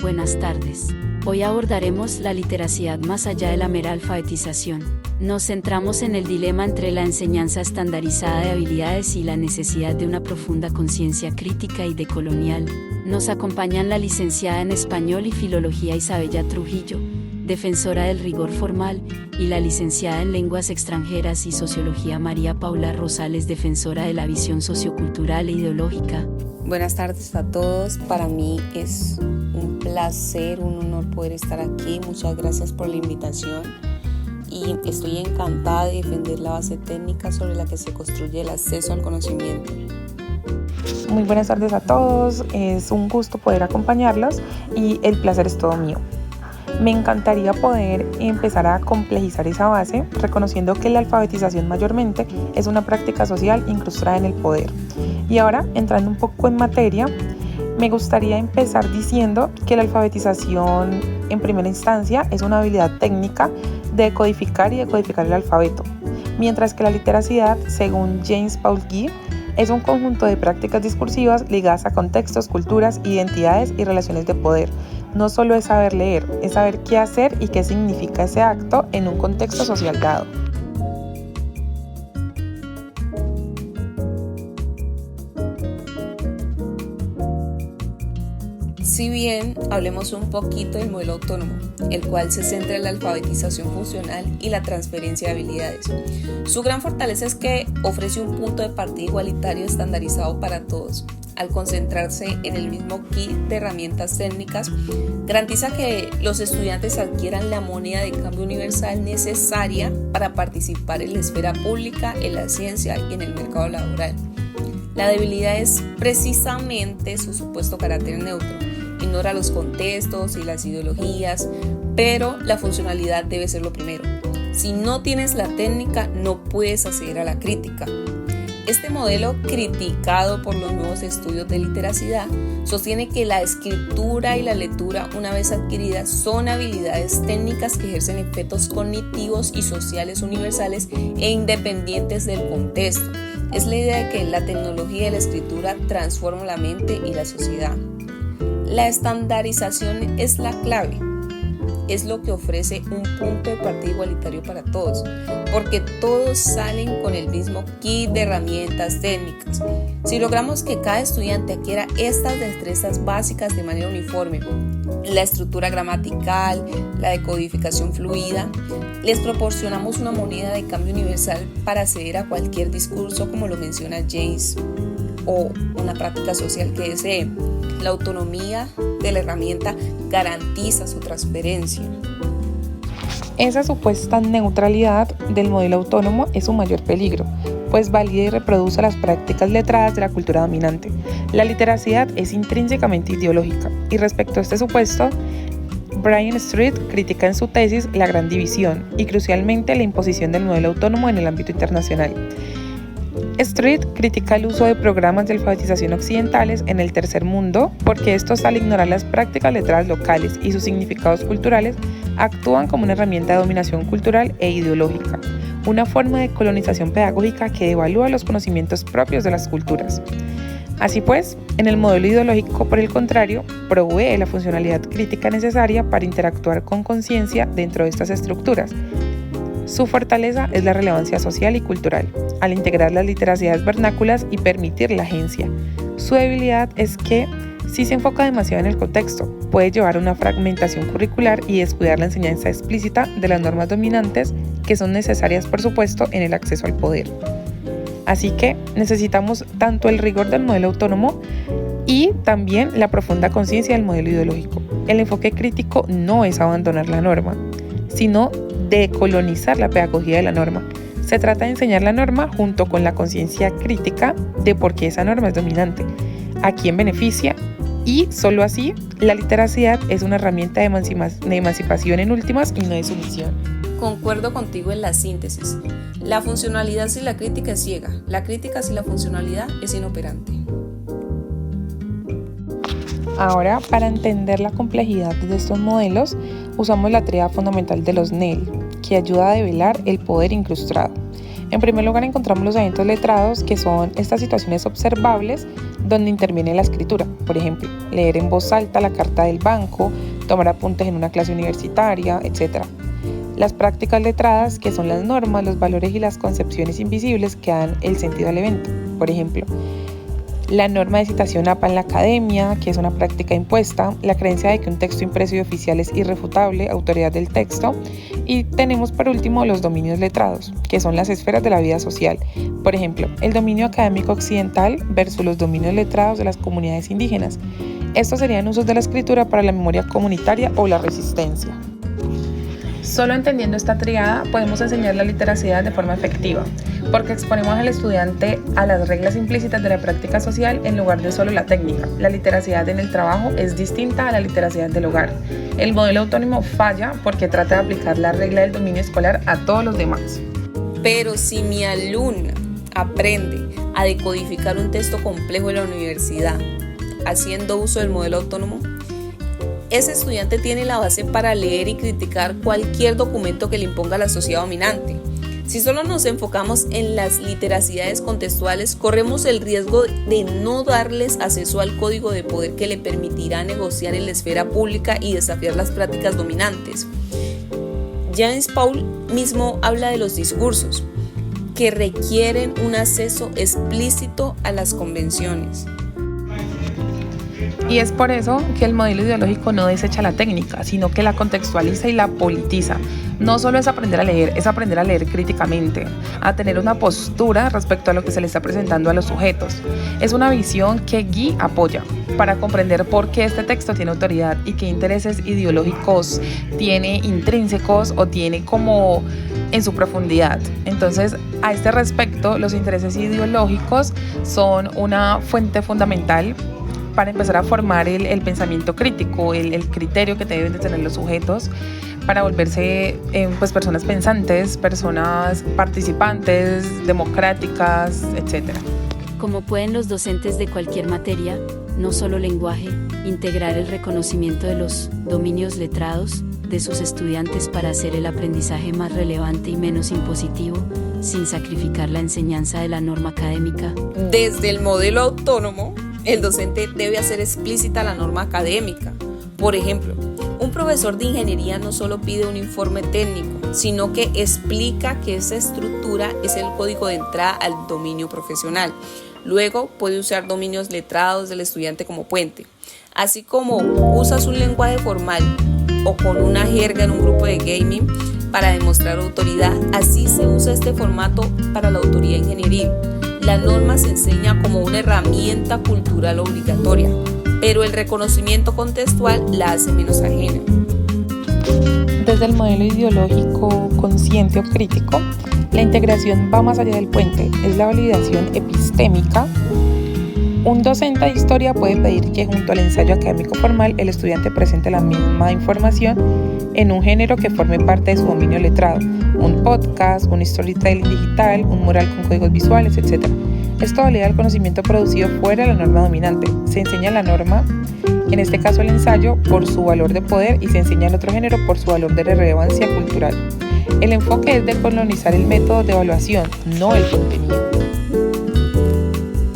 Buenas tardes. Hoy abordaremos la literacidad más allá de la mera alfabetización. Nos centramos en el dilema entre la enseñanza estandarizada de habilidades y la necesidad de una profunda conciencia crítica y decolonial. Nos acompañan la licenciada en Español y Filología Isabella Trujillo, defensora del rigor formal, y la licenciada en Lenguas Extranjeras y Sociología María Paula Rosales, defensora de la visión sociocultural e ideológica. Buenas tardes a todos. Para mí es un placer, un honor poder estar aquí. Muchas gracias por la invitación y estoy encantada de defender la base técnica sobre la que se construye el acceso al conocimiento. Muy buenas tardes a todos. Es un gusto poder acompañarlos y el placer es todo mío. Me encantaría poder empezar a complejizar esa base, reconociendo que la alfabetización mayormente es una práctica social incrustada en el poder. Y ahora, entrando un poco en materia, me gustaría empezar diciendo que la alfabetización, en primera instancia, es una habilidad técnica de decodificar y decodificar el alfabeto, mientras que la literacidad, según James Paul Guy, es un conjunto de prácticas discursivas ligadas a contextos, culturas, identidades y relaciones de poder. No solo es saber leer, es saber qué hacer y qué significa ese acto en un contexto social dado. Si bien hablemos un poquito del modelo autónomo, el cual se centra en la alfabetización funcional y la transferencia de habilidades. Su gran fortaleza es que ofrece un punto de partida igualitario estandarizado para todos. Al concentrarse en el mismo kit de herramientas técnicas, garantiza que los estudiantes adquieran la moneda de cambio universal necesaria para participar en la esfera pública, en la ciencia y en el mercado laboral. La debilidad es precisamente su supuesto carácter neutro. Ignora los contextos y las ideologías, pero la funcionalidad debe ser lo primero. Si no tienes la técnica, no puedes acceder a la crítica. Este modelo, criticado por los nuevos estudios de literacidad, sostiene que la escritura y la lectura, una vez adquiridas, son habilidades técnicas que ejercen efectos cognitivos y sociales universales e independientes del contexto. Es la idea de que la tecnología de la escritura transforma la mente y la sociedad. La estandarización es la clave. Es lo que ofrece un punto de partida igualitario para todos, porque todos salen con el mismo kit de herramientas técnicas. Si logramos que cada estudiante adquiera estas destrezas básicas de manera uniforme, la estructura gramatical, la decodificación fluida, les proporcionamos una moneda de cambio universal para acceder a cualquier discurso, como lo menciona James, o una práctica social que desee. La autonomía de la herramienta garantiza su transferencia. Esa supuesta neutralidad del modelo autónomo es su mayor peligro, pues valida y reproduce las prácticas letradas de la cultura dominante. La literacidad es intrínsecamente ideológica, y respecto a este supuesto, Brian Street critica en su tesis la gran división y crucialmente la imposición del modelo autónomo en el ámbito internacional. Street critica el uso de programas de alfabetización occidentales en el tercer mundo porque estos, al ignorar las prácticas letradas locales y sus significados culturales, actúan como una herramienta de dominación cultural e ideológica, una forma de colonización pedagógica que devalúa los conocimientos propios de las culturas. Así pues, en el modelo ideológico, por el contrario, provee la funcionalidad crítica necesaria para interactuar con conciencia dentro de estas estructuras. Su fortaleza es la relevancia social y cultural, al integrar las literacidades vernáculas y permitir la agencia. Su debilidad es que, si se enfoca demasiado en el contexto, puede llevar a una fragmentación curricular y descuidar la enseñanza explícita de las normas dominantes que son necesarias, por supuesto, en el acceso al poder. Así que necesitamos tanto el rigor del modelo autónomo y también la profunda conciencia del modelo ideológico. El enfoque crítico no es abandonar la norma, sino decolonizar la pedagogía de la norma. Se trata de enseñar la norma junto con la conciencia crítica de por qué esa norma es dominante, a quién beneficia, y solo así la literacidad es una herramienta de emancipación en últimas y no de sumisión. Concuerdo contigo en la síntesis. La funcionalidad sin la crítica es ciega, la crítica sin la funcionalidad es inoperante. Ahora, para entender la complejidad de estos modelos, usamos la tríada fundamental de los NEL, que ayuda a develar el poder incrustado. En primer lugar encontramos los eventos letrados, que son estas situaciones observables donde interviene la escritura. Por ejemplo, leer en voz alta la carta del banco, tomar apuntes en una clase universitaria, etc. Las prácticas letradas, que son las normas, los valores y las concepciones invisibles que dan el sentido al evento. Por ejemplo, la norma de citación APA en la academia, que es una práctica impuesta, la creencia de que un texto impreso y oficial es irrefutable, autoridad del texto, y tenemos por último los dominios letrados, que son las esferas de la vida social. Por ejemplo, el dominio académico occidental versus los dominios letrados de las comunidades indígenas. Estos serían usos de la escritura para la memoria comunitaria o la resistencia. Solo entendiendo esta tríada podemos enseñar la literacidad de forma efectiva, porque exponemos al estudiante a las reglas implícitas de la práctica social en lugar de solo la técnica. La literacidad en el trabajo es distinta a la literacidad del hogar. El modelo autónomo falla porque trata de aplicar la regla del dominio escolar a todos los demás. Pero si mi alumna aprende a decodificar un texto complejo en la universidad, haciendo uso del modelo autónomo, ese estudiante tiene la base para leer y criticar cualquier documento que le imponga la sociedad dominante. Si solo nos enfocamos en las literacidades contextuales, corremos el riesgo de no darles acceso al código de poder que le permitirá negociar en la esfera pública y desafiar las prácticas dominantes. James Paul mismo habla de los discursos, que requieren un acceso explícito a las convenciones. Y es por eso que el modelo ideológico no desecha la técnica, sino que la contextualiza y la politiza. No solo es aprender a leer, es aprender a leer críticamente, a tener una postura respecto a lo que se le está presentando a los sujetos. Es una visión que Guy apoya para comprender por qué este texto tiene autoridad y qué intereses ideológicos tiene intrínsecos o tiene como en su profundidad. Entonces, a este respecto, los intereses ideológicos son una fuente fundamental para empezar a formar el pensamiento crítico, el criterio que deben de tener los sujetos para volverse personas pensantes, personas participantes, democráticas, etc. Como pueden los docentes de cualquier materia, no solo lenguaje, integrar el reconocimiento de los dominios letrados de sus estudiantes para hacer el aprendizaje más relevante y menos impositivo, sin sacrificar la enseñanza de la norma académica. Desde el modelo autónomo, el docente debe hacer explícita la norma académica. Por ejemplo, un profesor de ingeniería no solo pide un informe técnico, sino que explica que esa estructura es el código de entrada al dominio profesional. Luego puede usar dominios letrados del estudiante como puente. Así como usas un lenguaje formal o con una jerga en un grupo de gaming para demostrar autoridad, así se usa este formato para la autoría ingenieril. La norma se enseña como una herramienta cultural obligatoria, pero el reconocimiento contextual la hace menos ajena. Desde el modelo ideológico consciente o crítico, la integración va más allá del puente, es la validación epistémica. Un docente de historia puede pedir que junto al ensayo académico formal el estudiante presente la misma información en un género que forme parte de su dominio letrado, un podcast, un storytelling digital, un mural con códigos visuales, etc. Esto valida el conocimiento producido fuera de la norma dominante. Se enseña la norma, en este caso el ensayo, por su valor de poder y se enseña el otro género por su valor de relevancia cultural. El enfoque es decolonizar el método de evaluación, no el contenido.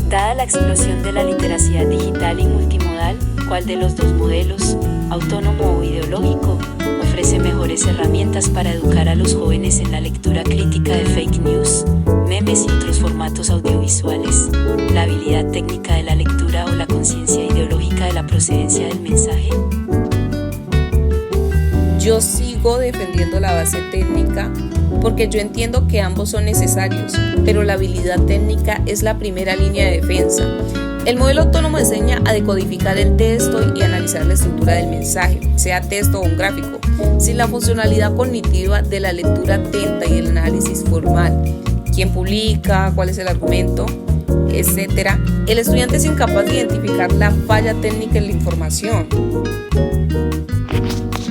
Dada la explosión de la literacidad digital y multimodal, ¿cuál de los dos modelos, autónomo o ideológico, ofrece mejores herramientas para educar a los jóvenes en la lectura crítica de fake news, memes y otros formatos audiovisuales, la habilidad técnica de la lectura o la conciencia ideológica de la procedencia del mensaje? Yo sigo defendiendo la base técnica porque yo entiendo que ambos son necesarios, pero la habilidad técnica es la primera línea de defensa. El modelo autónomo enseña a decodificar el texto y analizar la estructura del mensaje, sea texto o un gráfico, sin la funcionalidad cognitiva de la lectura atenta y el análisis formal. ¿Quién publica? ¿Cuál es el argumento? Etcétera. El estudiante es incapaz de identificar la falla técnica en la información.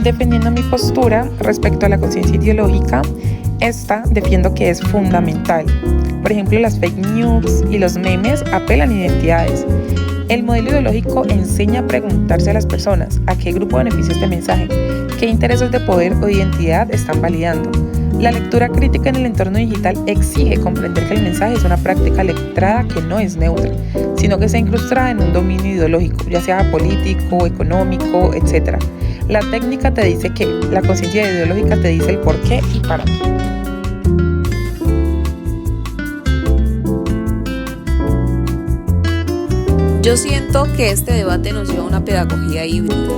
Defendiendo mi postura respecto a la conciencia ideológica, defiendo que es fundamental. Por ejemplo, las fake news y los memes apelan a identidades. El modelo ideológico enseña a preguntarse a las personas a qué grupo beneficia este mensaje, qué intereses de poder o identidad están validando. La lectura crítica en el entorno digital exige comprender que el mensaje es una práctica letrada que no es neutra, sino que está incrustada en un dominio ideológico, ya sea político, económico, etc. La técnica te dice qué, la conciencia ideológica te dice el por qué y para qué. Yo siento que este debate nos lleva a una pedagogía híbrida.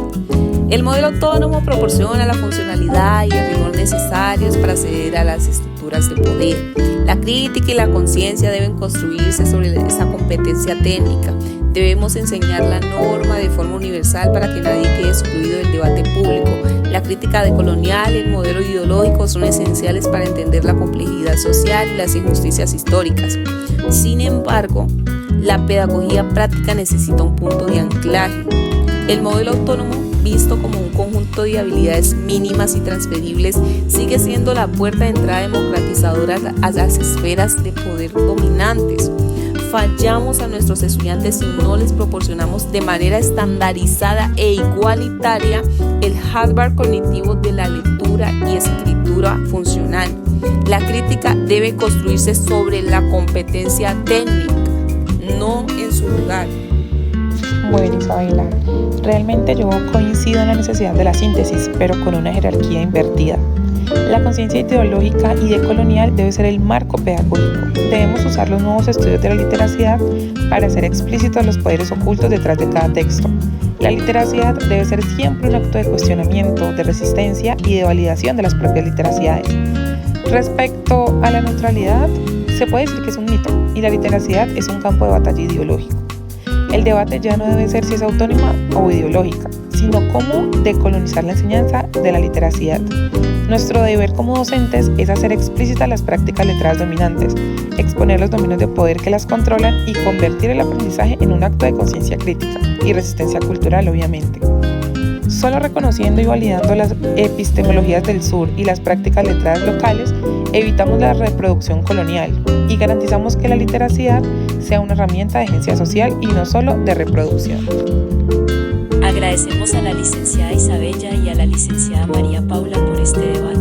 El modelo autónomo proporciona la funcionalidad y el rigor necesarios para acceder a las estructuras de poder. La crítica y la conciencia deben construirse sobre esa competencia técnica. Debemos enseñar la norma de forma universal para que nadie quede excluido del debate público. La crítica decolonial y el modelo ideológico son esenciales para entender la complejidad social y las injusticias históricas. Sin embargo, la pedagogía práctica necesita un punto de anclaje. El modelo autónomo, visto como un conjunto de habilidades mínimas y transferibles, sigue siendo la puerta de entrada democratizadora a las esferas de poder dominantes. Fallamos a nuestros estudiantes si no les proporcionamos de manera estandarizada e igualitaria el hardware cognitivo de la lectura y escritura funcional. La crítica debe construirse sobre la competencia técnica, no en su lugar. Bueno, Isabela, realmente yo coincido en la necesidad de la síntesis, pero con una jerarquía invertida. La conciencia ideológica y decolonial debe ser el marco pedagógico. Debemos usar los nuevos estudios de la literacidad para hacer explícitos los poderes ocultos detrás de cada texto. La literacidad debe ser siempre un acto de cuestionamiento, de resistencia y de validación de las propias literacidades. Respecto a la neutralidad, se puede decir que es un mito y la literacidad es un campo de batalla ideológico. El debate ya no debe ser si es autónoma o ideológica, sino cómo decolonizar la enseñanza de la literacidad. Nuestro deber como docentes es hacer explícitas las prácticas letradas dominantes, exponer los dominios de poder que las controlan y convertir el aprendizaje en un acto de conciencia crítica y resistencia cultural, obviamente. Solo reconociendo y validando las epistemologías del sur y las prácticas letradas locales, evitamos la reproducción colonial y garantizamos que la literacidad sea una herramienta de agencia social y no solo de reproducción. Agradecemos a la licenciada Isabella y a la licenciada María Paula por este debate.